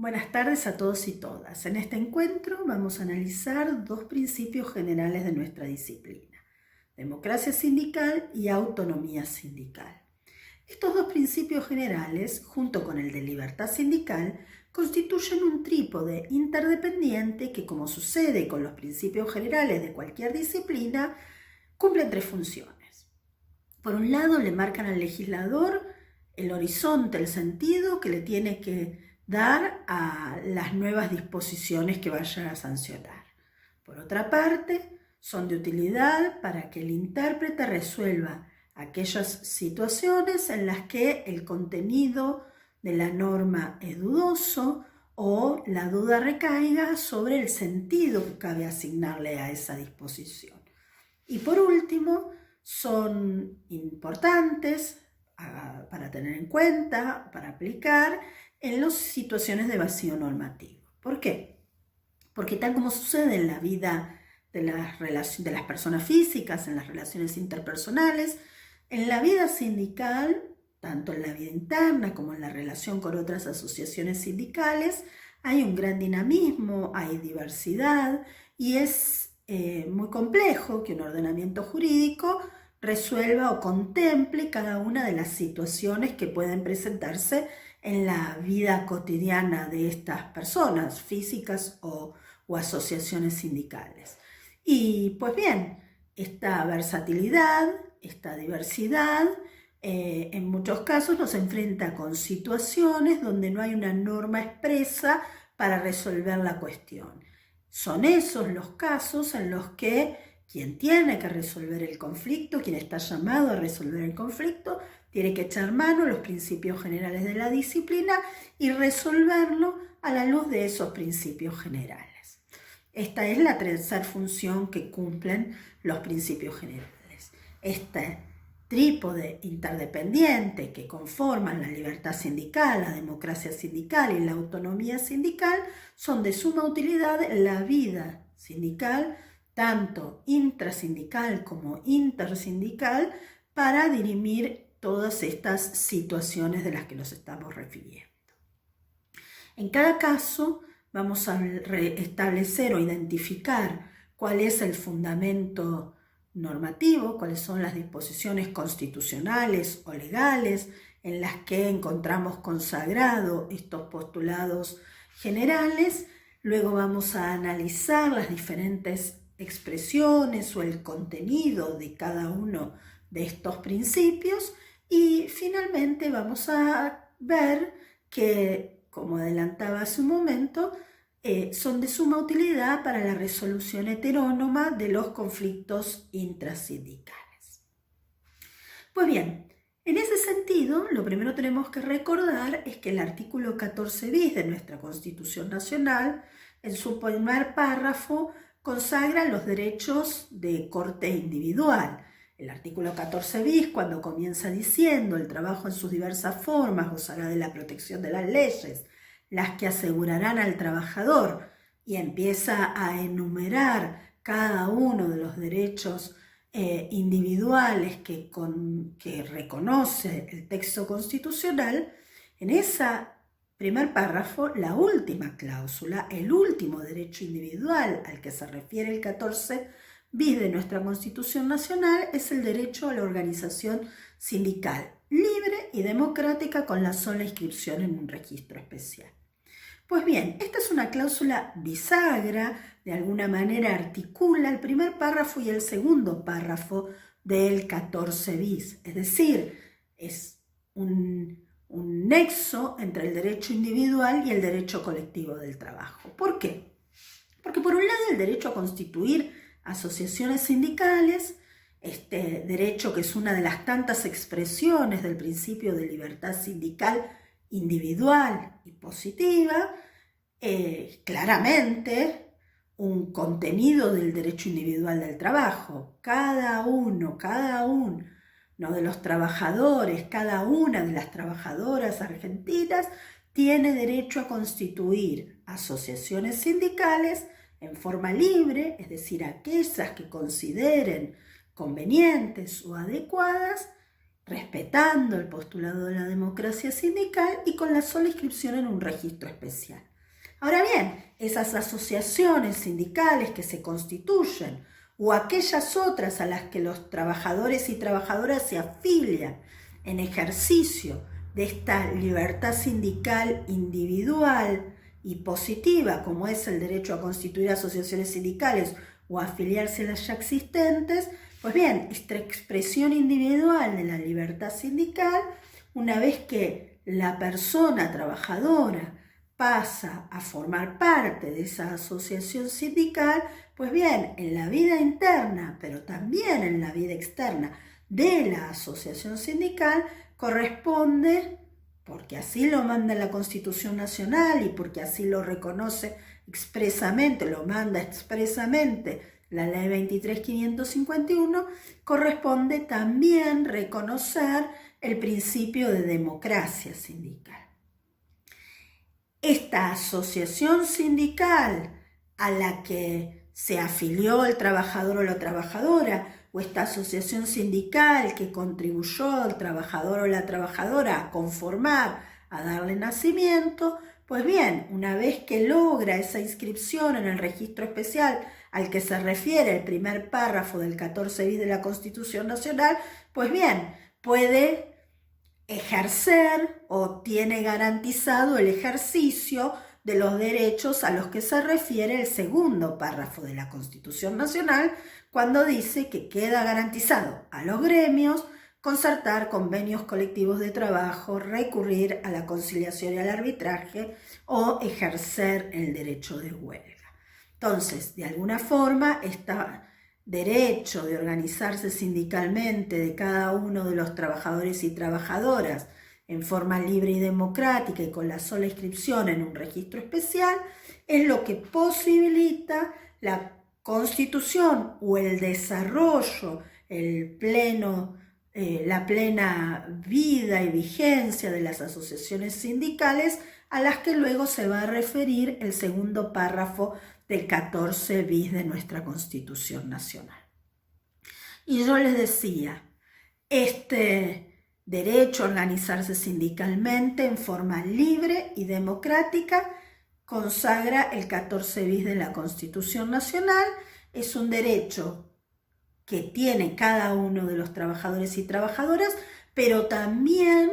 Buenas tardes a todos y todas. En este encuentro vamos a analizar dos principios generales de nuestra disciplina: democracia sindical y autonomía sindical. Estos dos principios generales, junto con el de libertad sindical, constituyen un trípode interdependiente que, como sucede con los principios generales de cualquier disciplina, cumplen tres funciones. Por un lado, le marcan al legislador el horizonte, el sentido que le tiene que dar a las nuevas disposiciones que vaya a sancionar. Por otra parte, son de utilidad para que el intérprete resuelva aquellas situaciones en las que el contenido de la norma es dudoso o la duda recaiga sobre el sentido que cabe asignarle a esa disposición. Y por último, son importantes para tener en cuenta, para aplicar en las situaciones de vacío normativo. ¿Por qué? Porque tal como sucede en la vida de las personas físicas, en las relaciones interpersonales, en la vida sindical, tanto en la vida interna como en la relación con otras asociaciones sindicales, hay un gran dinamismo, hay diversidad y es muy complejo que un ordenamiento jurídico resuelva o contemple cada una de las situaciones que pueden presentarse en la vida cotidiana de estas personas físicas o asociaciones sindicales. Y pues bien, esta versatilidad, esta diversidad, en muchos casos nos enfrenta con situaciones donde no hay una norma expresa para resolver la cuestión. Son esos los casos en los que quien tiene que resolver el conflicto, quien está llamado a resolver el conflicto, tiene que echar mano a los principios generales de la disciplina y resolverlo a la luz de esos principios generales. Esta es la tercera función que cumplen los principios generales. Este trípode interdependiente que conforman la libertad sindical, la democracia sindical y la autonomía sindical son de suma utilidad en la vida sindical, tanto intrasindical como intersindical, para dirimir todas estas situaciones de las que nos estamos refiriendo. En cada caso vamos a establecer o identificar cuál es el fundamento normativo, cuáles son las disposiciones constitucionales o legales en las que encontramos consagrado estos postulados generales. Luego vamos a analizar las diferentes expresiones o el contenido de cada uno de estos principios y finalmente vamos a ver que, como adelantaba hace un momento, son de suma utilidad para la resolución heterónoma de los conflictos intrasindicales. Pues bien, en ese sentido, lo primero que tenemos que recordar es que el artículo 14 bis de nuestra Constitución Nacional, en su primer párrafo, consagra los derechos de corte individual. El artículo 14 bis, cuando comienza diciendo el trabajo en sus diversas formas gozará de la protección de las leyes, las que asegurarán al trabajador, y empieza a enumerar cada uno de los derechos individuales que reconoce el texto constitucional, en ese primer párrafo, la última cláusula, el último derecho individual al que se refiere el 14 bis de nuestra Constitución Nacional, es el derecho a la organización sindical libre y democrática con la sola inscripción en un registro especial. Pues bien, esta es una cláusula bisagra, de alguna manera articula el primer párrafo y el segundo párrafo del 14 bis, es decir, es un nexo entre el derecho individual y el derecho colectivo del trabajo. ¿Por qué? Porque por un lado el derecho a constituir asociaciones sindicales, este derecho que es una de las tantas expresiones del principio de libertad sindical individual y positiva, claramente un contenido del derecho individual del trabajo. Cada uno de los trabajadores, cada una de las trabajadoras argentinas tiene derecho a constituir asociaciones sindicales en forma libre, es decir, aquellas que consideren convenientes o adecuadas, respetando el postulado de la democracia sindical y con la sola inscripción en un registro especial. Ahora bien, esas asociaciones sindicales que se constituyen o aquellas otras a las que los trabajadores y trabajadoras se afilian en ejercicio de esta libertad sindical individual y positiva, como es el derecho a constituir asociaciones sindicales o afiliarse a las ya existentes, pues bien, esta expresión individual de la libertad sindical, una vez que la persona trabajadora pasa a formar parte de esa asociación sindical, pues bien, en la vida interna, pero también en la vida externa de la asociación sindical, corresponde, porque así lo manda la Constitución Nacional y porque así lo reconoce expresamente, lo manda expresamente la Ley 23.551, corresponde también reconocer el principio de democracia sindical. Esta asociación sindical a la que se afilió el trabajador o la trabajadora, o esta asociación sindical que contribuyó el trabajador o la trabajadora a conformar, a darle nacimiento, pues bien, una vez que logra esa inscripción en el registro especial al que se refiere el primer párrafo del 14 bis de la Constitución Nacional, pues bien, puede ejercer o tiene garantizado el ejercicio de los derechos a los que se refiere el segundo párrafo de la Constitución Nacional, cuando dice que queda garantizado a los gremios concertar convenios colectivos de trabajo, recurrir a la conciliación y al arbitraje o ejercer el derecho de huelga. Entonces, de alguna forma, este derecho de organizarse sindicalmente de cada uno de los trabajadores y trabajadoras en forma libre y democrática y con la sola inscripción en un registro especial, es lo que posibilita la constitución o el desarrollo, la plena vida y vigencia de las asociaciones sindicales, a las que luego se va a referir el segundo párrafo del 14 bis de nuestra Constitución Nacional. Y yo les decía, este derecho a organizarse sindicalmente en forma libre y democrática consagra el 14 bis de la Constitución Nacional. Es un derecho que tiene cada uno de los trabajadores y trabajadoras, pero también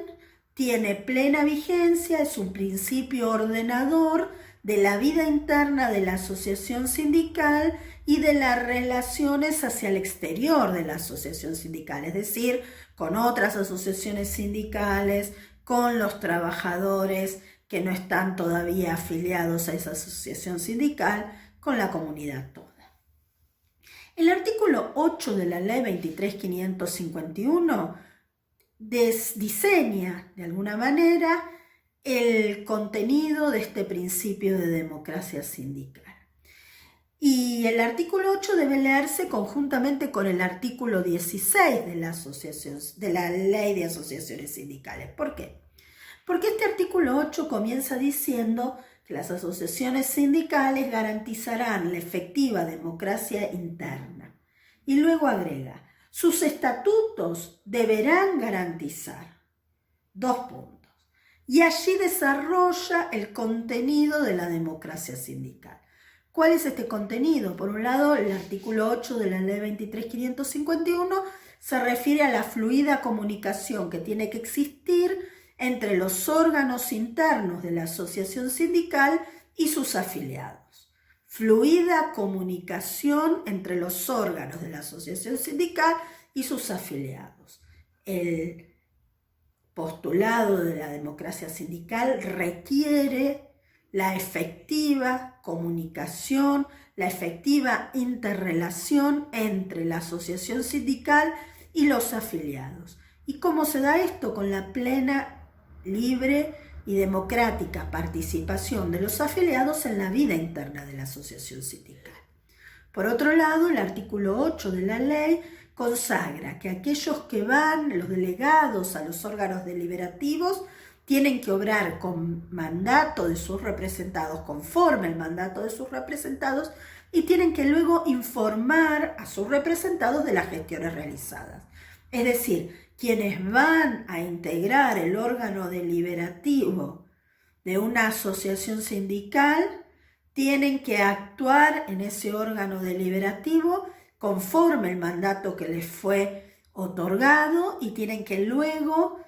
tiene plena vigencia, es un principio ordenador de la vida interna de la asociación sindical y de las relaciones hacia el exterior de la asociación sindical, es decir, con otras asociaciones sindicales, con los trabajadores que no están todavía afiliados a esa asociación sindical, con la comunidad toda. El artículo 8 de la Ley 23.551 diseña de alguna manera el contenido de este principio de democracia sindical. Y el artículo 8 debe leerse conjuntamente con el artículo 16 de la Ley de Asociaciones Sindicales. ¿Por qué? Porque este artículo 8 comienza diciendo que las asociaciones sindicales garantizarán la efectiva democracia interna. Y luego agrega, sus estatutos deberán garantizar. 2 puntos. Y allí desarrolla el contenido de la democracia sindical. ¿Cuál es este contenido? Por un lado, el artículo 8 de la Ley 23.551 se refiere a la fluida comunicación que tiene que existir entre los órganos internos de la asociación sindical y sus afiliados. Fluida comunicación entre los órganos de la asociación sindical y sus afiliados. El postulado de la democracia sindical requiere la efectiva comunicación, la efectiva interrelación entre la asociación sindical y los afiliados. ¿Y cómo se da esto? Con la plena, libre y democrática participación de los afiliados en la vida interna de la asociación sindical. Por otro lado, el artículo 8 de la ley consagra que aquellos que van, los delegados a los órganos deliberativos, tienen que obrar con mandato de sus representados, conforme al mandato de sus representados, y tienen que luego informar a sus representados de las gestiones realizadas. Es decir, quienes van a integrar el órgano deliberativo de una asociación sindical tienen que actuar en ese órgano deliberativo conforme el mandato que les fue otorgado y tienen que luego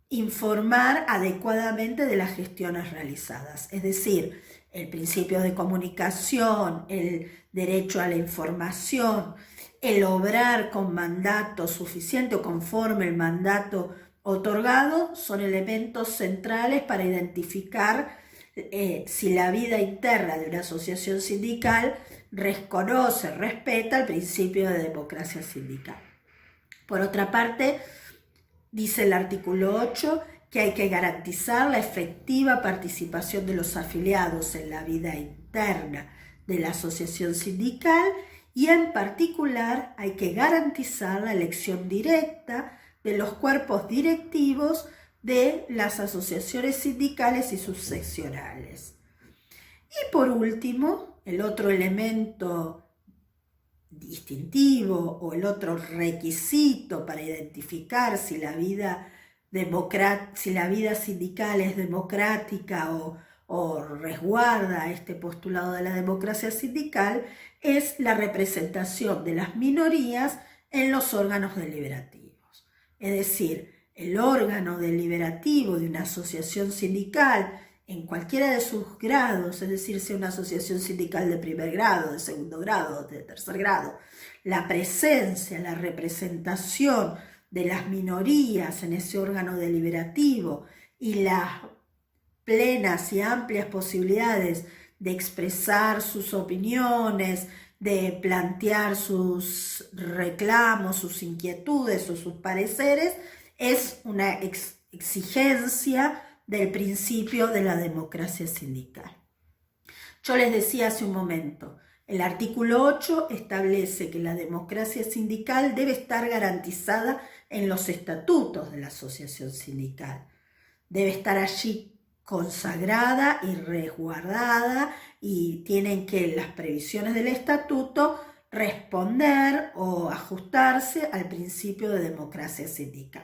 informar adecuadamente de las gestiones realizadas. Es decir, el principio de comunicación, el derecho a la información, el obrar con mandato suficiente o conforme el mandato otorgado son elementos centrales para identificar si la vida interna de una asociación sindical reconoce, respeta el principio de democracia sindical. Por otra parte, dice el artículo 8 que hay que garantizar la efectiva participación de los afiliados en la vida interna de la asociación sindical y en particular hay que garantizar la elección directa de los cuerpos directivos de las asociaciones sindicales y sus seccionales. Y por último, el otro elemento distintivo o el otro requisito para identificar si la vida sindical es democrática o resguarda este postulado de la democracia sindical es la representación de las minorías en los órganos deliberativos. Es decir, el órgano deliberativo de una asociación sindical en cualquiera de sus grados, es decir, sea una asociación sindical de primer grado, de segundo grado, de tercer grado, la presencia, la representación de las minorías en ese órgano deliberativo y las plenas y amplias posibilidades de expresar sus opiniones, de plantear sus reclamos, sus inquietudes o sus pareceres, es una exigencia del principio de la democracia sindical. Yo les decía hace un momento, el artículo 8 establece que la democracia sindical debe estar garantizada en los estatutos de la asociación sindical. Debe estar allí consagrada y resguardada y tienen que las previsiones del estatuto responder o ajustarse al principio de democracia sindical.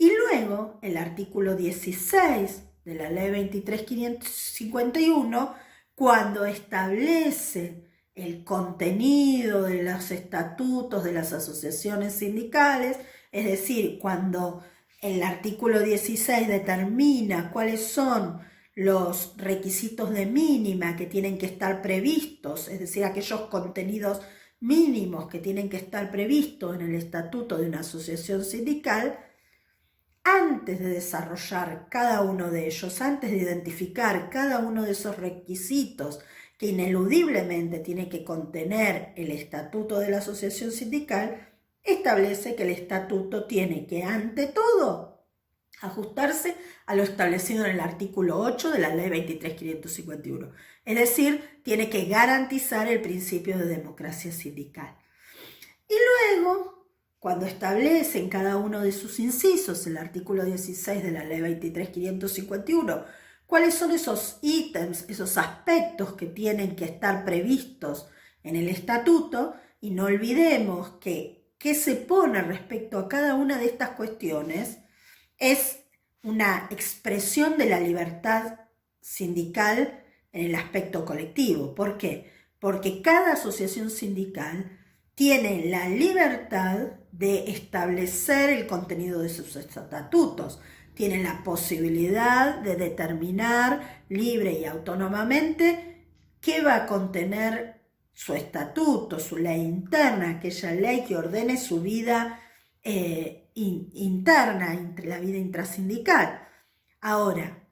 Y luego el artículo 16 de la ley 23.551, cuando establece el contenido de los estatutos de las asociaciones sindicales, es decir, cuando el artículo 16 determina cuáles son los requisitos de mínima que tienen que estar previstos, es decir, aquellos contenidos mínimos que tienen que estar previstos en el estatuto de una asociación sindical, antes de desarrollar cada uno de ellos, antes de identificar cada uno de esos requisitos que ineludiblemente tiene que contener el estatuto de la asociación sindical, establece que el estatuto tiene que, ante todo, ajustarse a lo establecido en el artículo 8 de la ley 23.551. Es decir, tiene que garantizar el principio de democracia sindical. Y luego, cuando establece en cada uno de sus incisos, el artículo 16 de la ley 23.551, cuáles son esos ítems, esos aspectos que tienen que estar previstos en el estatuto, y no olvidemos que qué se pone respecto a cada una de estas cuestiones es una expresión de la libertad sindical en el aspecto colectivo. ¿Por qué? Porque cada asociación sindical tiene la libertad de establecer el contenido de sus estatutos, tiene la posibilidad de determinar libre y autónomamente qué va a contener su estatuto, su ley interna, aquella ley que ordene su vida interna, la vida intrasindical. Ahora,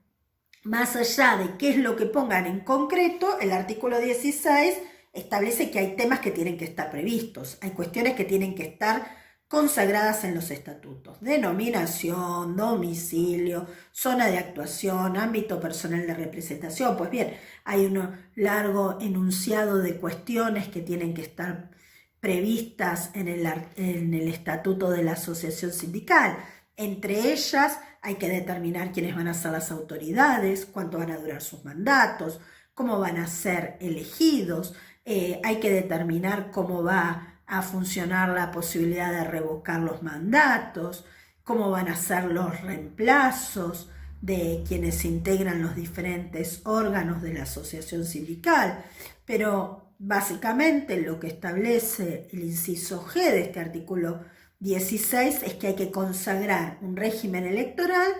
más allá de qué es lo que pongan en concreto, el artículo 16 establece que hay temas que tienen que estar previstos, hay cuestiones que tienen que estar consagradas en los estatutos: denominación, domicilio, zona de actuación, ámbito personal de representación. Pues bien, hay un largo enunciado de cuestiones que tienen que estar previstas en el estatuto de la asociación sindical. Entre ellas hay que determinar quiénes van a ser las autoridades, cuánto van a durar sus mandatos, cómo van a ser elegidos, hay que determinar cómo va a funcionar la posibilidad de revocar los mandatos, cómo van a ser los reemplazos, de quienes integran los diferentes órganos de la asociación sindical, pero básicamente lo que establece el inciso G de este artículo 16 es que hay que consagrar un régimen electoral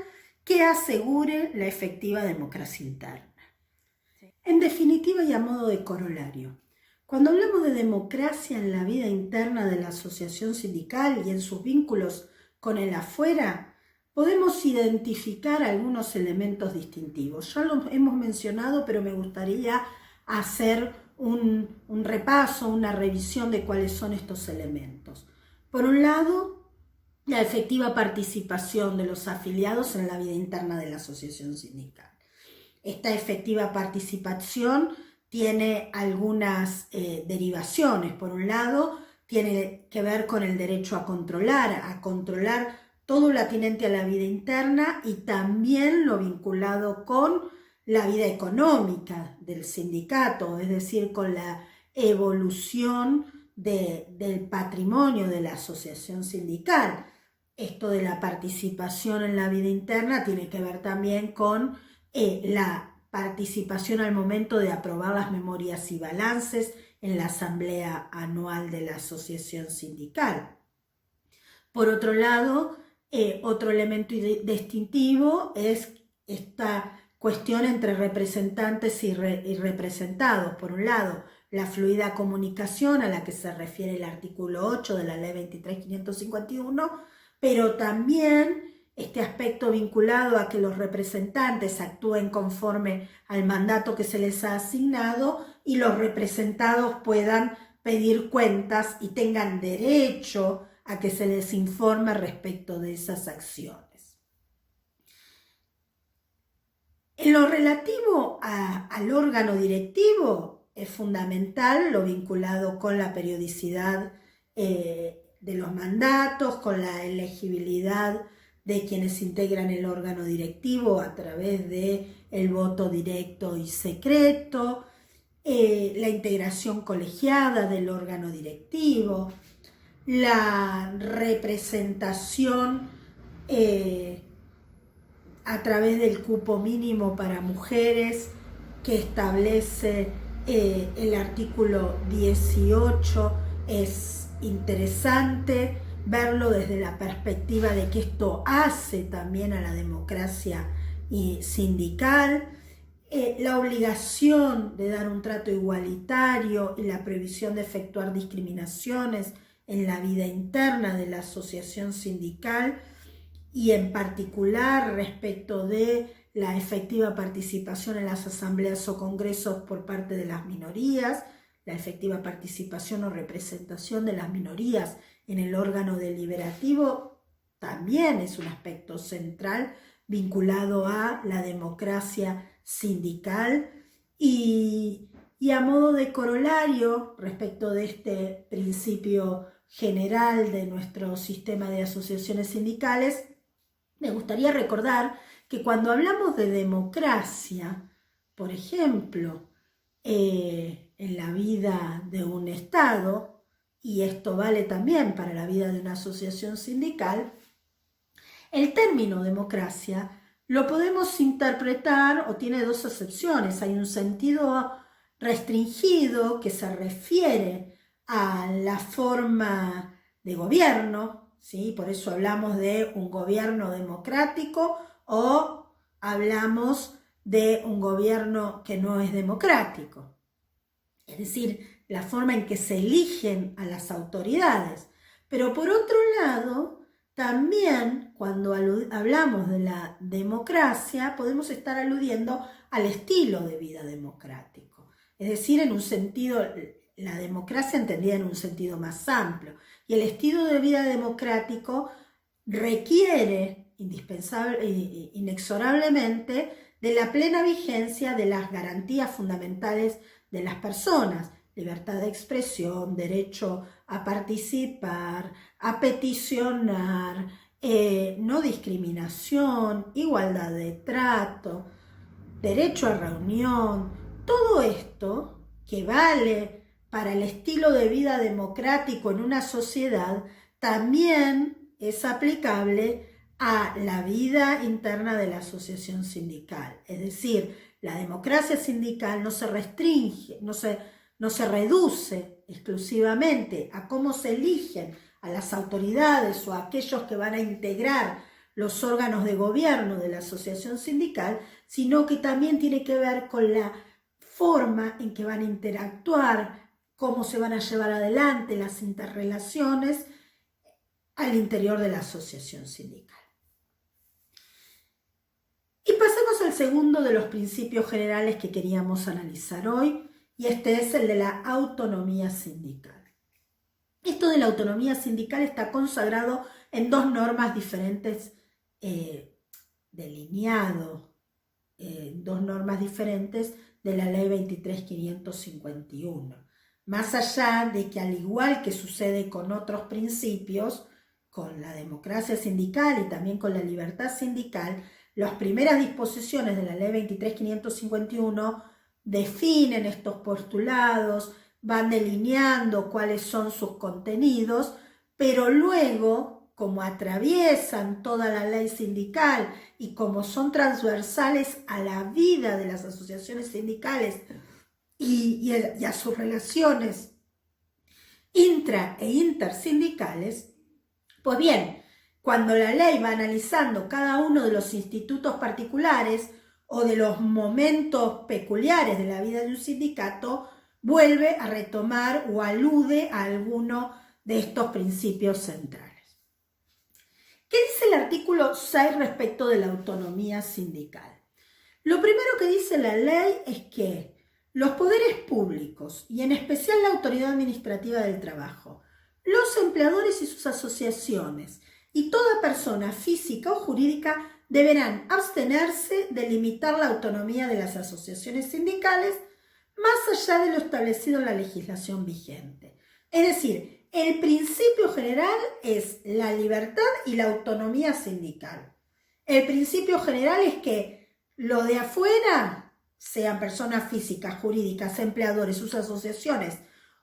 que asegure la efectiva democracia interna. En definitiva y a modo de corolario, cuando hablamos de democracia en la vida interna de la asociación sindical y en sus vínculos con el afuera, podemos identificar algunos elementos distintivos. Ya los hemos mencionado, pero me gustaría hacer un repaso, una revisión de cuáles son estos elementos. Por un lado, la efectiva participación de los afiliados en la vida interna de la asociación sindical. Esta efectiva participación tiene algunas derivaciones. Por un lado, tiene que ver con el derecho a controlar todo lo atinente a la vida interna y también lo vinculado con la vida económica del sindicato, es decir, con la evolución del patrimonio de la asociación sindical. Esto de la participación en la vida interna tiene que ver también con la participación al momento de aprobar las memorias y balances en la asamblea anual de la asociación sindical. Por otro lado, otro elemento distintivo es esta cuestión entre representantes y representados. Por un lado, la fluida comunicación a la que se refiere el artículo 8 de la Ley 23.551, pero también este aspecto vinculado a que los representantes actúen conforme al mandato que se les ha asignado y los representados puedan pedir cuentas y tengan derecho a que se les informe respecto de esas acciones. En lo relativo al órgano directivo, es fundamental lo vinculado con la periodicidad de los mandatos, con la elegibilidad de quienes integran el órgano directivo a través del voto directo y secreto, la integración colegiada del órgano directivo, la representación a través del cupo mínimo para mujeres que establece el artículo 18. Es interesante verlo desde la perspectiva de que esto hace también a la democracia sindical, la obligación de dar un trato igualitario y la prohibición de efectuar discriminaciones en la vida interna de la asociación sindical y en particular respecto de la efectiva participación en las asambleas o congresos por parte de las minorías, la efectiva participación o representación de las minorías en el órgano deliberativo también es un aspecto central vinculado a la democracia sindical y a modo de corolario respecto de este principio general de nuestro sistema de asociaciones sindicales, me gustaría recordar que cuando hablamos de democracia, por ejemplo, en la vida de un Estado, y esto vale también para la vida de una asociación sindical, el término democracia lo podemos interpretar o tiene dos acepciones. Hay un sentido restringido que se refiere a la forma de gobierno, ¿sí? Por eso hablamos de un gobierno democrático o hablamos de un gobierno que no es democrático. Es decir, la forma en que se eligen a las autoridades. Pero por otro lado, también cuando hablamos de la democracia, podemos estar aludiendo al estilo de vida democrático. Es decir, en un sentido, la democracia entendida en un sentido más amplio. Y el estilo de vida democrático requiere inexorablemente de la plena vigencia de las garantías fundamentales de las personas: libertad de expresión, derecho a participar, a peticionar, no discriminación, igualdad de trato, derecho a reunión. Todo esto que vale para el estilo de vida democrático en una sociedad también es aplicable a la vida interna de la asociación sindical. Es decir, la democracia sindical no se restringe, no se reduce exclusivamente a cómo se eligen a las autoridades o a aquellos que van a integrar los órganos de gobierno de la asociación sindical, sino que también tiene que ver con la forma en que van a interactuar, cómo se van a llevar adelante las interrelaciones al interior de la asociación sindical. Y pasemos al segundo de los principios generales que queríamos analizar hoy, y este es el de la autonomía sindical. Esto de la autonomía sindical está consagrado en dos normas diferentes, delineado en dos normas diferentes de la Ley 23.551. Más allá de que, al igual que sucede con otros principios, con la democracia sindical y también con la libertad sindical, las primeras disposiciones de la Ley 23.551 definen estos postulados, van delineando cuáles son sus contenidos, pero luego, como atraviesan toda la ley sindical y como son transversales a la vida de las asociaciones sindicales y a sus relaciones intra e intersindicales, pues bien, cuando la ley va analizando cada uno de los institutos particulares o de los momentos peculiares de la vida de un sindicato, vuelve a retomar o alude a alguno de estos principios centrales. ¿Qué dice el artículo 6 respecto de la autonomía sindical? Lo primero que dice la ley es que los poderes públicos, y en especial la Autoridad Administrativa del Trabajo, los empleadores y sus asociaciones, y toda persona física o jurídica deberán abstenerse de limitar la autonomía de las asociaciones sindicales más allá de lo establecido en la legislación vigente. Es decir, el principio general es la libertad y la autonomía sindical. El principio general es que lo de afuera, sean personas físicas, jurídicas, empleadores, sus asociaciones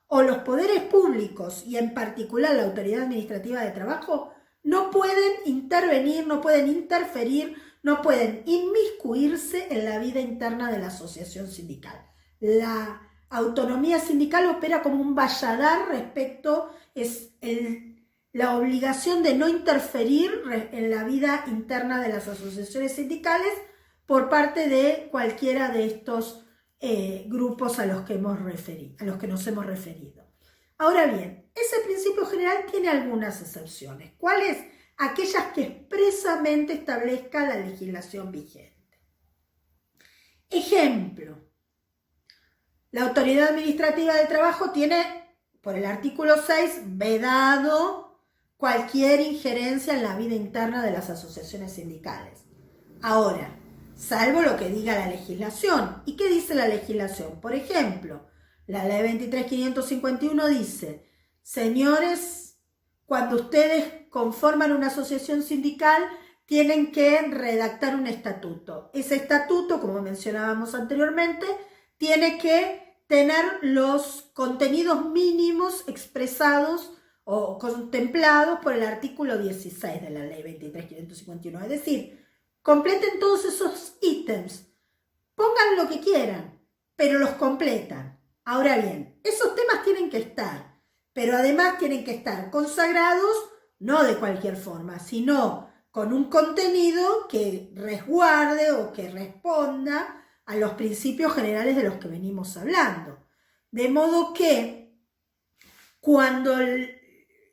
o los poderes públicos y en particular la Autoridad Administrativa de Trabajo, no pueden intervenir, no pueden interferir, no pueden inmiscuirse en la vida interna de la asociación sindical. La autonomía sindical opera como un valladar respecto, la obligación de no interferir en la vida interna de las asociaciones sindicales por parte de cualquiera de estos grupos a los que nos hemos referido. Ahora bien, ese principio general tiene algunas excepciones. ¿Cuáles? Aquellas que expresamente establezca la legislación vigente. Ejemplo, la Autoridad Administrativa del Trabajo tiene, por el artículo 6, vedado cualquier injerencia en la vida interna de las asociaciones sindicales. Ahora, salvo lo que diga la legislación. ¿Y qué dice la legislación? Por ejemplo, la Ley 23.551 dice: señores, cuando ustedes conforman una asociación sindical, tienen que redactar un estatuto. Ese estatuto, como mencionábamos anteriormente, tiene que tener los contenidos mínimos expresados o contemplados por el artículo 16 de la Ley 23.551. Es decir, completen todos esos ítems, pongan lo que quieran, pero los completan. Ahora bien, esos temas tienen que estar, pero además tienen que estar consagrados no de cualquier forma, sino con un contenido que resguarde o que responda a los principios generales de los que venimos hablando. De modo que cuando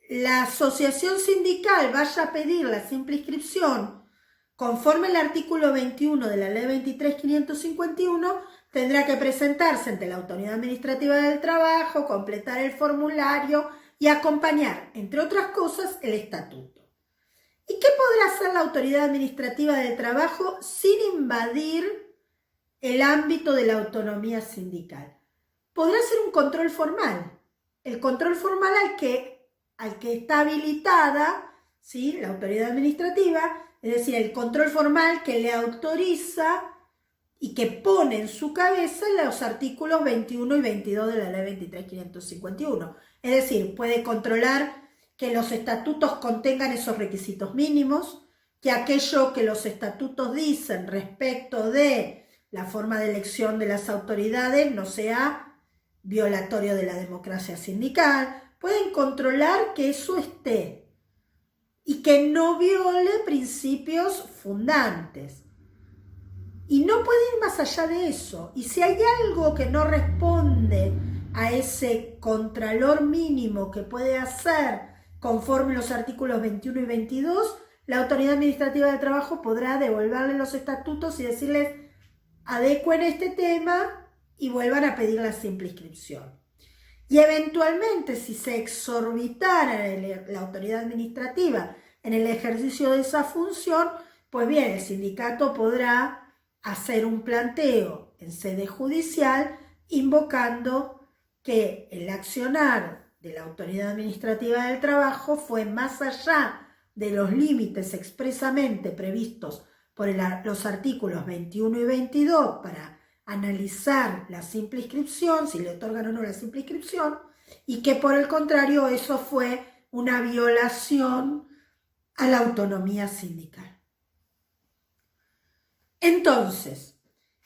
la asociación sindical vaya a pedir la simple inscripción conforme al artículo 21 de la Ley 23.551, tendrá que presentarse ante la Autoridad Administrativa del Trabajo, completar el formulario y acompañar, entre otras cosas, el estatuto. ¿Y qué podrá hacer la Autoridad Administrativa del Trabajo sin invadir el ámbito de la autonomía sindical? Podrá hacer un control formal. El control formal al que está habilitada, ¿sí?, la Autoridad Administrativa, es decir, el control formal que le autoriza y que pone en su cabeza los artículos 21 y 22 de la Ley 23.551. Es decir, puede controlar que los estatutos contengan esos requisitos mínimos, que aquello que los estatutos dicen respecto de la forma de elección de las autoridades no sea violatorio de la democracia sindical. Pueden controlar que eso esté y que no viole principios fundantes. Y no puede ir más allá de eso. Y si hay algo que no responde a ese contralor mínimo que puede hacer conforme los artículos 21 y 22, la Autoridad Administrativa del Trabajo podrá devolverle los estatutos y decirles adecuen este tema y vuelvan a pedir la simple inscripción. Y eventualmente, si se exorbitara la autoridad administrativa en el ejercicio de esa función, pues bien, el sindicato podrá hacer un planteo en sede judicial invocando que el accionar de la autoridad administrativa del trabajo fue más allá de los límites expresamente previstos por los artículos 21 y 22 para analizar la simple inscripción, si le otorgan o no la simple inscripción, y que por el contrario eso fue una violación a la autonomía sindical. Entonces,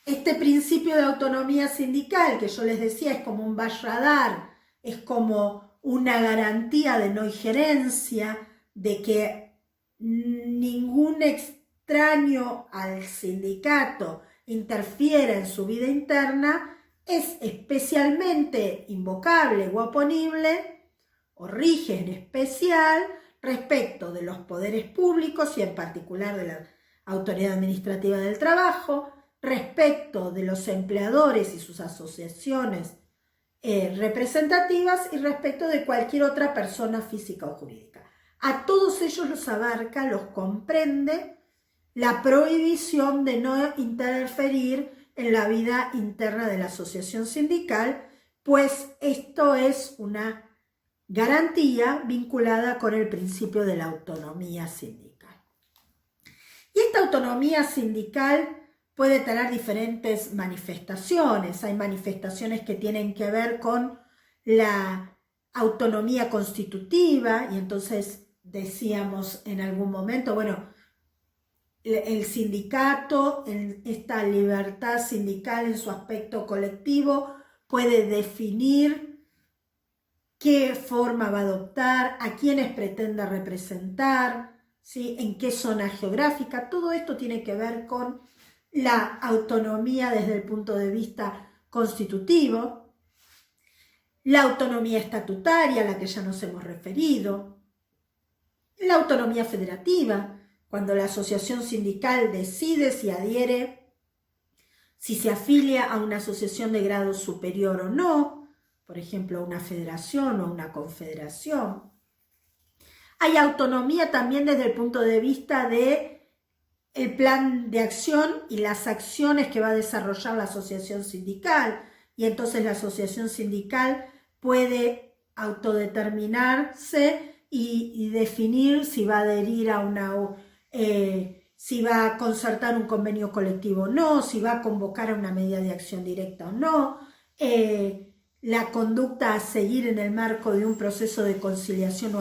este principio de autonomía sindical, que yo les decía es como un valladar, es como una garantía de no injerencia, de que ningún extraño al sindicato interfiera en su vida interna, es especialmente invocable o oponible, o rige en especial, respecto de los poderes públicos y en particular de la Autoridad Administrativa del Trabajo, respecto de los empleadores y sus asociaciones representativas y respecto de cualquier otra persona física o jurídica. A todos ellos los abarca, los comprende la prohibición de no interferir en la vida interna de la asociación sindical, pues esto es una garantía vinculada con el principio de la autonomía sindical. Y esta autonomía sindical puede tener diferentes manifestaciones. Hay manifestaciones que tienen que ver con la autonomía constitutiva, y entonces decíamos en algún momento, bueno, el sindicato, en esta libertad sindical en su aspecto colectivo, puede definir qué forma va a adoptar, a quiénes pretenda representar, ¿sí? En qué zona geográfica. Todo esto tiene que ver con la autonomía desde el punto de vista constitutivo, la autonomía estatutaria a la que ya nos hemos referido, la autonomía federativa, cuando la asociación sindical decide si adhiere, si se afilia a una asociación de grado superior o no, por ejemplo, a una federación o a una confederación. Hay autonomía también desde el punto de vista de el plan de acción y las acciones que va a desarrollar la asociación sindical, y entonces la asociación sindical puede autodeterminarse y definir si va a adherir a si va a concertar un convenio colectivo o no, si va a convocar a una medida de acción directa o no, la conducta a seguir en el marco de un proceso de conciliación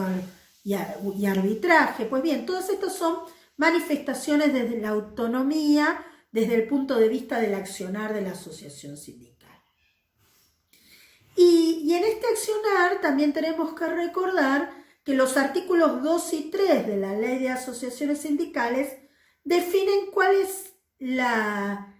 y arbitraje. Pues bien, todas estas son manifestaciones desde la autonomía, desde el punto de vista del accionar de la asociación sindical. Y en este accionar también tenemos que recordar que los artículos 2 y 3 de la Ley de Asociaciones Sindicales definen cuál es la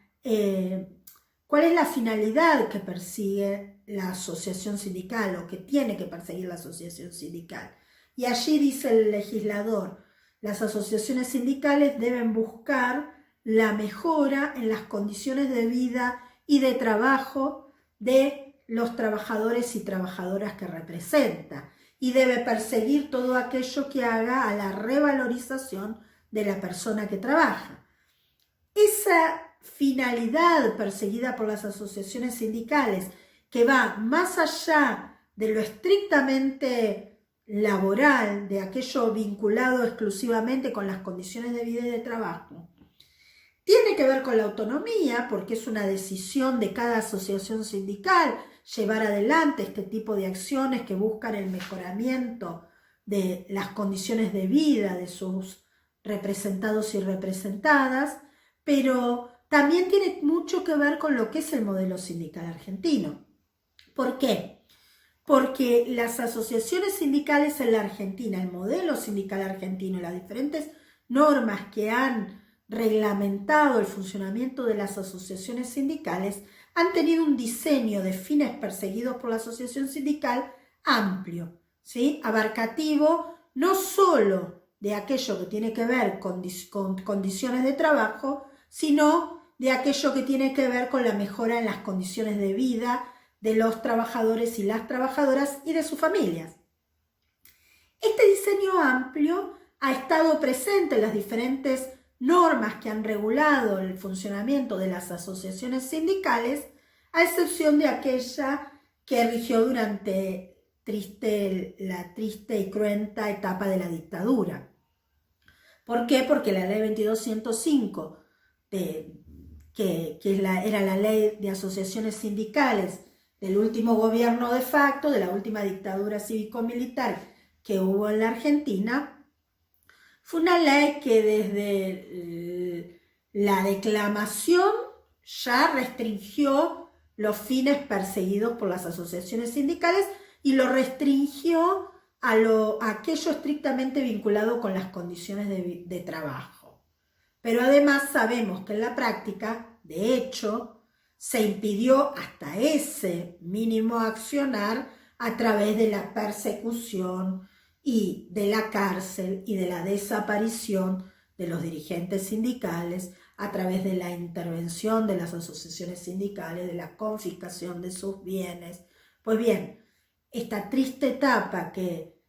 finalidad que persigue la asociación sindical o que tiene que perseguir la asociación sindical. Y allí dice el legislador, las asociaciones sindicales deben buscar la mejora en las condiciones de vida y de trabajo de los trabajadores y trabajadoras que representa, y debe perseguir todo aquello que haga a la revalorización de la persona que trabaja. Esa finalidad perseguida por las asociaciones sindicales, que va más allá de lo estrictamente laboral, de aquello vinculado exclusivamente con las condiciones de vida y de trabajo, tiene que ver con la autonomía, porque es una decisión de cada asociación sindical llevar adelante este tipo de acciones que buscan el mejoramiento de las condiciones de vida de sus representados y representadas, pero también tiene mucho que ver con lo que es el modelo sindical argentino. ¿Por qué? Porque las asociaciones sindicales en la Argentina, el modelo sindical argentino, las diferentes normas que han reglamentado el funcionamiento de las asociaciones sindicales han tenido un diseño de fines perseguidos por la asociación sindical amplio, ¿sí? Abarcativo, no solo de aquello que tiene que ver con condiciones de trabajo, sino de aquello que tiene que ver con la mejora en las condiciones de vida de los trabajadores y las trabajadoras y de sus familias. Este diseño amplio ha estado presente en las diferentes normas que han regulado el funcionamiento de las asociaciones sindicales, a excepción de aquella que rigió durante la triste y cruenta etapa de la dictadura. ¿Por qué? Porque la ley 22.105, que era la ley de asociaciones sindicales del último gobierno de facto, de la última dictadura cívico-militar que hubo en la Argentina, fue una ley que desde la declamación ya restringió los fines perseguidos por las asociaciones sindicales y lo restringió a aquello estrictamente vinculado con las condiciones de trabajo. Pero además sabemos que en la práctica, de hecho, se impidió hasta ese mínimo accionar a través de la persecución y de la cárcel y de la desaparición de los dirigentes sindicales, a través de la intervención de las asociaciones sindicales, de la confiscación de sus bienes. Pues bien, esta triste etapa que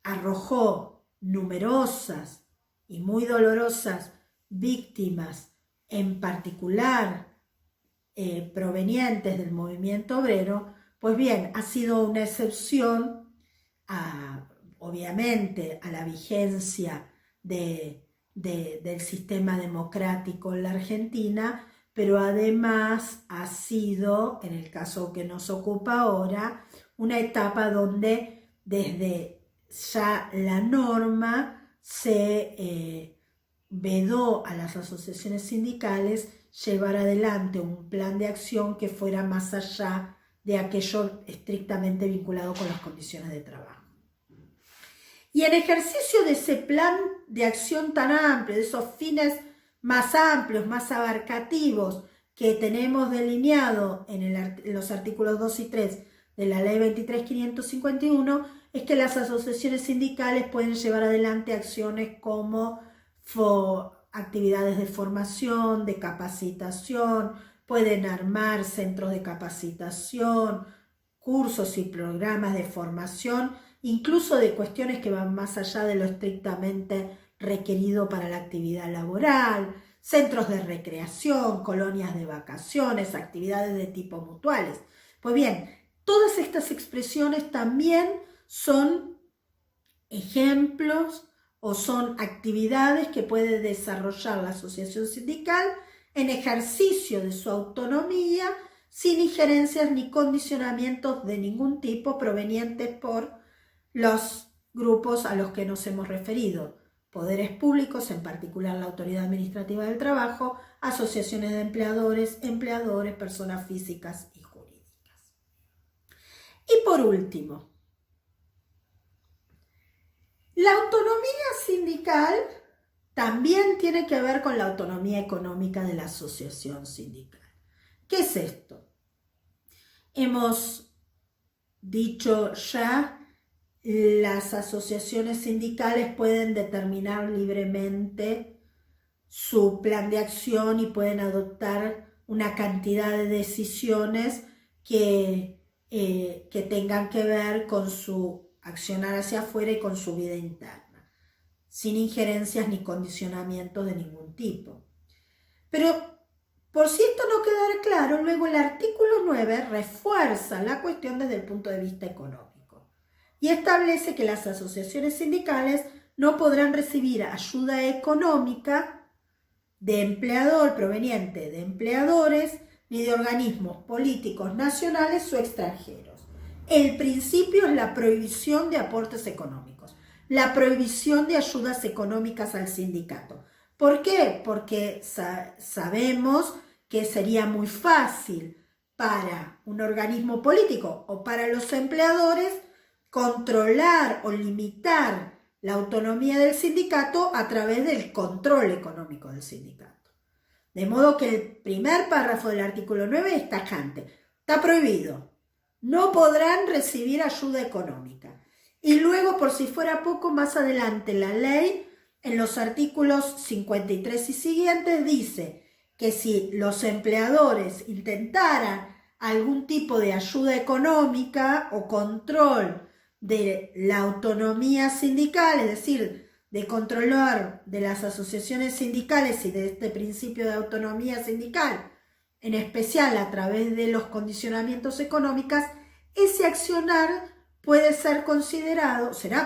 arrojó numerosas y muy dolorosas víctimas, en particular provenientes del movimiento obrero, pues bien, ha sido una excepción obviamente a la vigencia del sistema democrático en la Argentina, pero además ha sido, en el caso que nos ocupa ahora, una etapa donde desde ya la norma se vedó a las asociaciones sindicales llevar adelante un plan de acción que fuera más allá de aquello estrictamente vinculado con las condiciones de trabajo. Y en ejercicio de ese plan de acción tan amplio, de esos fines más amplios, más abarcativos que tenemos delineado en los artículos 2 y 3 de la ley 23.551, es que las asociaciones sindicales pueden llevar adelante acciones como actividades de formación, de capacitación, pueden armar centros de capacitación, cursos y programas de formación, incluso de cuestiones que van más allá de lo estrictamente requerido para la actividad laboral, centros de recreación, colonias de vacaciones, actividades de tipo mutuales. Pues bien, todas estas expresiones también son ejemplos o son actividades que puede desarrollar la asociación sindical en ejercicio de su autonomía, sin injerencias ni condicionamientos de ningún tipo provenientes por los grupos a los que nos hemos referido: poderes públicos, en particular la Autoridad Administrativa del Trabajo, asociaciones de empleadores, personas físicas y jurídicas. Y por último, la autonomía sindical también tiene que ver con la autonomía económica de la asociación sindical. ¿Qué es esto? Hemos dicho ya, las asociaciones sindicales pueden determinar libremente su plan de acción y pueden adoptar una cantidad de decisiones que tengan que ver con su accionar hacia afuera y con su vida interna, sin injerencias ni condicionamientos de ningún tipo. Pero por si esto no quedara claro, luego el artículo 9 refuerza la cuestión desde el punto de vista económico y establece que las asociaciones sindicales no podrán recibir ayuda económica de empleador proveniente de empleadores ni de organismos políticos nacionales o extranjeros. El principio es la prohibición de aportes económicos. la prohibición de ayudas económicas al sindicato. ¿Por qué? Porque sabemos que sería muy fácil para un organismo político o para los empleadores controlar o limitar la autonomía del sindicato a través del control económico del sindicato. De modo que el primer párrafo del artículo 9 es tajante. Está prohibido. No podrán recibir ayuda económica. Y luego, por si fuera poco, más adelante la ley, en los artículos 53 y siguientes, dice que si los empleadores intentaran algún tipo de ayuda económica o control de la autonomía sindical, es decir, de controlar de las asociaciones sindicales y de este principio de autonomía sindical, en especial a través de los condicionamientos económicos, ese accionar será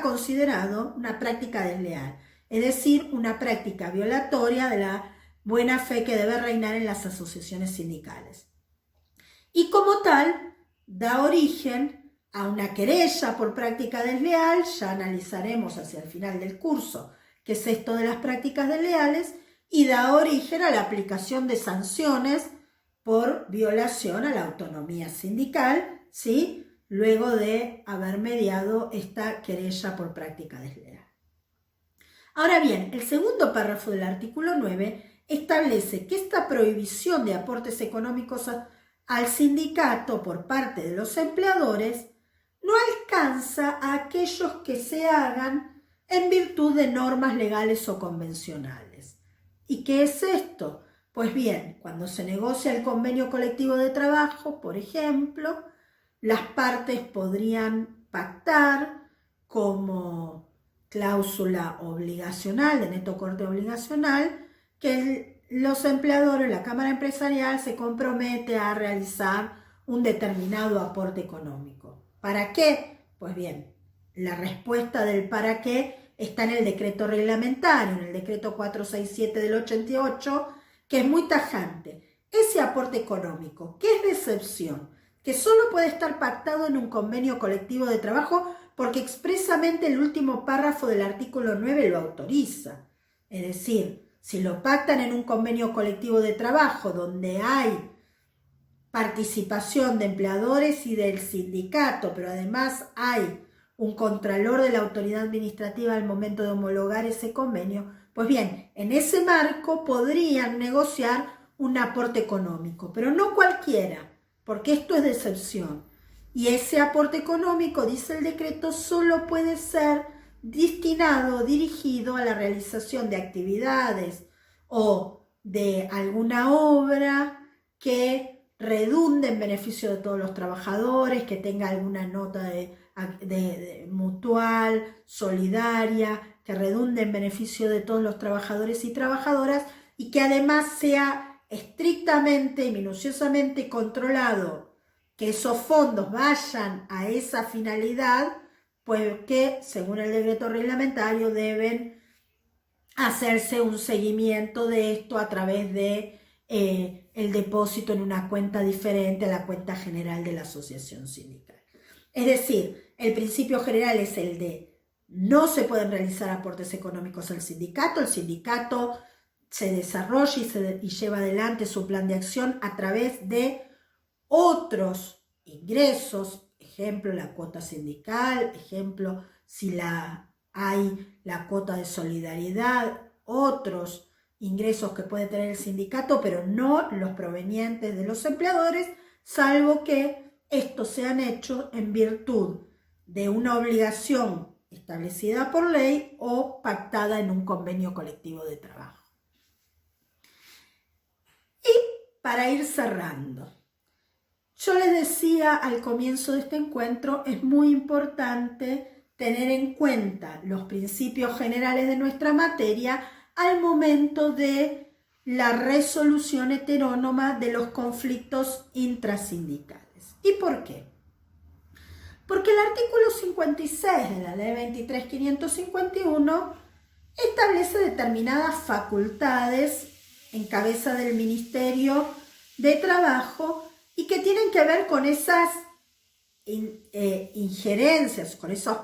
considerado una práctica desleal, es decir, una práctica violatoria de la buena fe que debe reinar en las asociaciones sindicales. Y como tal, da origen a una querella por práctica desleal. Ya analizaremos hacia el final del curso qué es esto de las prácticas desleales, y da origen a la aplicación de sanciones por violación a la autonomía sindical, ¿sí?, luego de haber mediado esta querella por práctica desleal. Ahora bien, el segundo párrafo del artículo 9 establece que esta prohibición de aportes económicos al sindicato por parte de los empleadores no alcanza a aquellos que se hagan en virtud de normas legales o convencionales. ¿Y qué es esto? Pues bien, cuando se negocia el convenio colectivo de trabajo, por ejemplo, las partes podrían pactar como cláusula obligacional, de neto corte obligacional, que los empleadores, la Cámara Empresarial, se compromete a realizar un determinado aporte económico. ¿Para qué? Pues bien, la respuesta del para qué está en el decreto reglamentario, en el decreto 467 del 88, que es muy tajante. Ese aporte económico, ¿qué es de excepción? Que solo puede estar pactado en un convenio colectivo de trabajo porque expresamente el último párrafo del artículo 9 lo autoriza. Es decir, si lo pactan en un convenio colectivo de trabajo donde hay participación de empleadores y del sindicato, pero además hay un contralor de la autoridad administrativa al momento de homologar ese convenio, pues bien, en ese marco podrían negociar un aporte económico, pero no cualquiera, porque esto es de excepción. Y ese aporte económico, dice el decreto, solo puede ser destinado o dirigido a la realización de actividades o de alguna obra que redunde en beneficio de todos los trabajadores, que tenga alguna nota de mutual, solidaria, que redunde en beneficio de todos los trabajadores y trabajadoras, y que además sea estrictamente y minuciosamente controlado que esos fondos vayan a esa finalidad, pues que según el decreto reglamentario deben hacerse un seguimiento de esto a través de el depósito en una cuenta diferente a la cuenta general de la asociación sindical. Es decir, el principio general es el de no se pueden realizar aportes económicos al sindicato. El sindicato se desarrolla y lleva adelante su plan de acción a través de otros ingresos, ejemplo, la cuota sindical, ejemplo, si hay la cuota de solidaridad, otros ingresos que puede tener el sindicato, pero no los provenientes de los empleadores, salvo que estos sean hechos en virtud de una obligación establecida por ley o pactada en un convenio colectivo de trabajo. Y para ir cerrando, yo les decía al comienzo de este encuentro, es muy importante tener en cuenta los principios generales de nuestra materia al momento de la resolución heterónoma de los conflictos intrasindicales. ¿Y por qué? Porque el artículo 56 de la Ley 23.551 establece determinadas facultades en cabeza del Ministerio de Trabajo y que tienen que ver con esas injerencias, con esos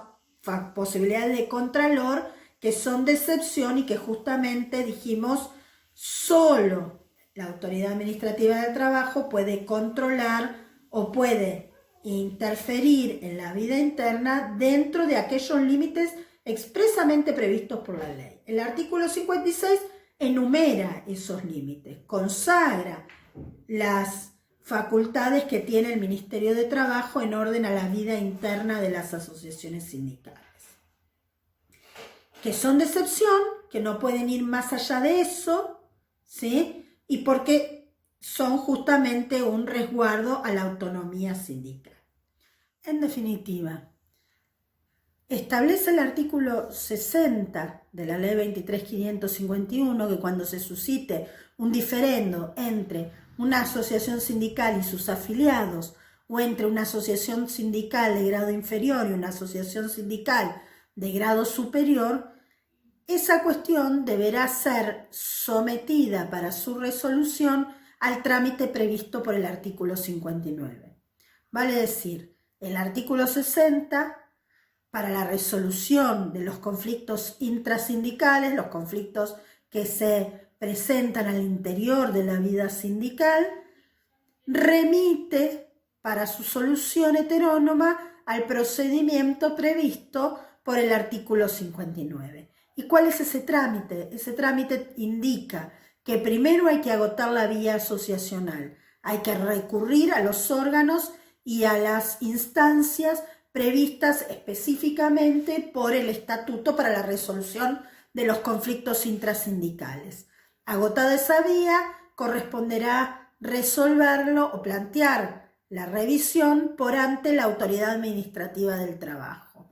posibilidades de contralor que son de excepción y que justamente dijimos solo la autoridad administrativa del trabajo puede controlar o puede interferir en la vida interna dentro de aquellos límites expresamente previstos por la ley. El artículo 56 enumera esos límites, consagra las facultades que tiene el Ministerio de Trabajo en orden a la vida interna de las asociaciones sindicales, que son de excepción, que no pueden ir más allá de eso, ¿sí? Y porque son justamente un resguardo a la autonomía sindical. En definitiva, establece el artículo 60 de la ley 23.551 que cuando se suscite un diferendo entre una asociación sindical y sus afiliados o entre una asociación sindical de grado inferior y una asociación sindical de grado superior, esa cuestión deberá ser sometida para su resolución al trámite previsto por el artículo 59. Vale decir, el artículo 60 para la resolución de los conflictos intrasindicales, los conflictos que se presentan al interior de la vida sindical, remite para su solución heterónoma al procedimiento previsto por el artículo 59. ¿Y cuál es ese trámite? Ese trámite indica que primero hay que agotar la vía asociacional, hay que recurrir a los órganos y a las instancias previstas específicamente por el Estatuto para la resolución de los conflictos intrasindicales. Agotada esa vía, corresponderá resolverlo o plantear la revisión por ante la Autoridad Administrativa del Trabajo.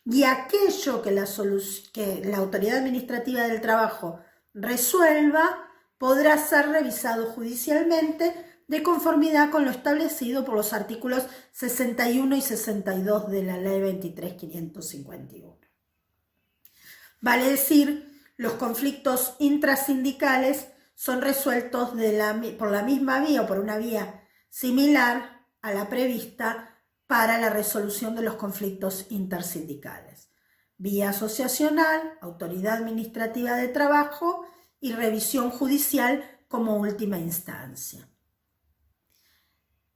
Y aquello que la Autoridad Administrativa del Trabajo resuelva podrá ser revisado judicialmente de conformidad con lo establecido por los artículos 61 y 62 de la Ley 23.551. Vale decir, los conflictos intrasindicales son resueltos por la misma vía o por una vía similar a la prevista para la resolución de los conflictos intersindicales. Vía asociacional, autoridad administrativa de trabajo y revisión judicial como última instancia.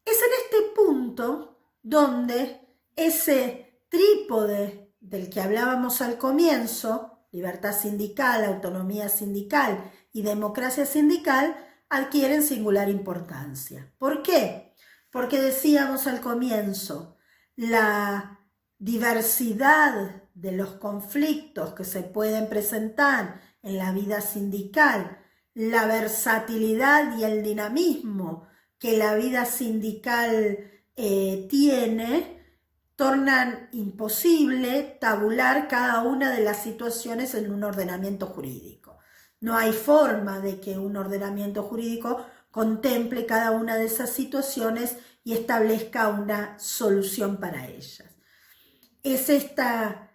Es en este punto donde ese trípode del que hablábamos al comienzo, libertad sindical, autonomía sindical y democracia sindical, adquieren singular importancia. ¿Por qué? Porque decíamos al comienzo, la diversidad de los conflictos que se pueden presentar en la vida sindical, la versatilidad y el dinamismo que la vida sindical tiene, tornan imposible tabular cada una de las situaciones en un ordenamiento jurídico. No hay forma de que un ordenamiento jurídico contemple cada una de esas situaciones y establezca una solución para ellas. Es esta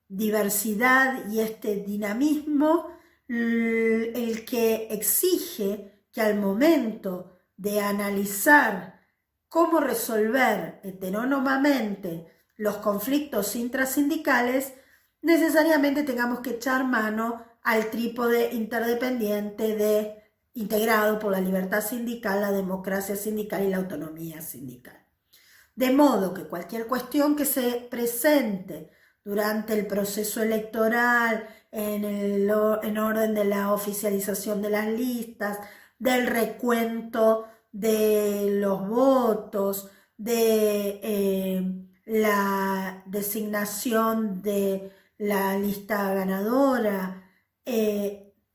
diversidad y este dinamismo el que exige que al momento de analizar cómo resolver heterónomamente los conflictos intrasindicales, necesariamente tengamos que echar mano al trípode interdependiente integrado por la libertad sindical, la democracia sindical y la autonomía sindical. De modo que cualquier cuestión que se presente durante el proceso electoral, en orden de la oficialización de las listas, del recuento de los votos, de la designación de la lista ganadora,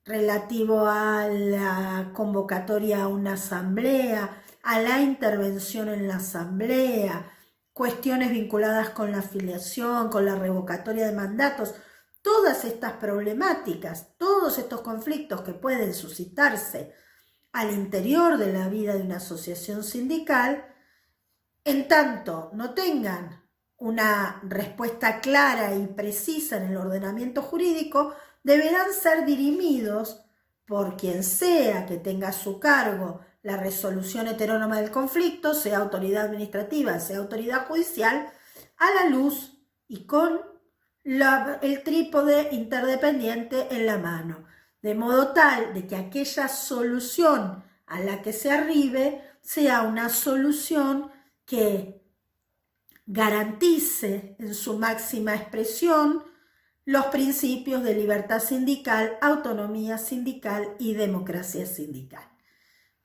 relativo a la convocatoria a una asamblea, a la intervención en la asamblea, cuestiones vinculadas con la afiliación, con la revocatoria de mandatos, todas estas problemáticas, todos estos conflictos que pueden suscitarse al interior de la vida de una asociación sindical, en tanto no tengan una respuesta clara y precisa en el ordenamiento jurídico, deberán ser dirimidos por quien sea que tenga a su cargo la resolución heterónoma del conflicto, sea autoridad administrativa, sea autoridad judicial, a la luz y con el trípode interdependiente en la mano, de modo tal de que aquella solución a la que se arribe sea una solución que garantice en su máxima expresión los principios de libertad sindical, autonomía sindical y democracia sindical.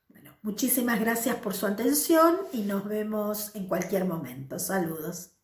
Bueno, muchísimas gracias por su atención y nos vemos en cualquier momento. Saludos.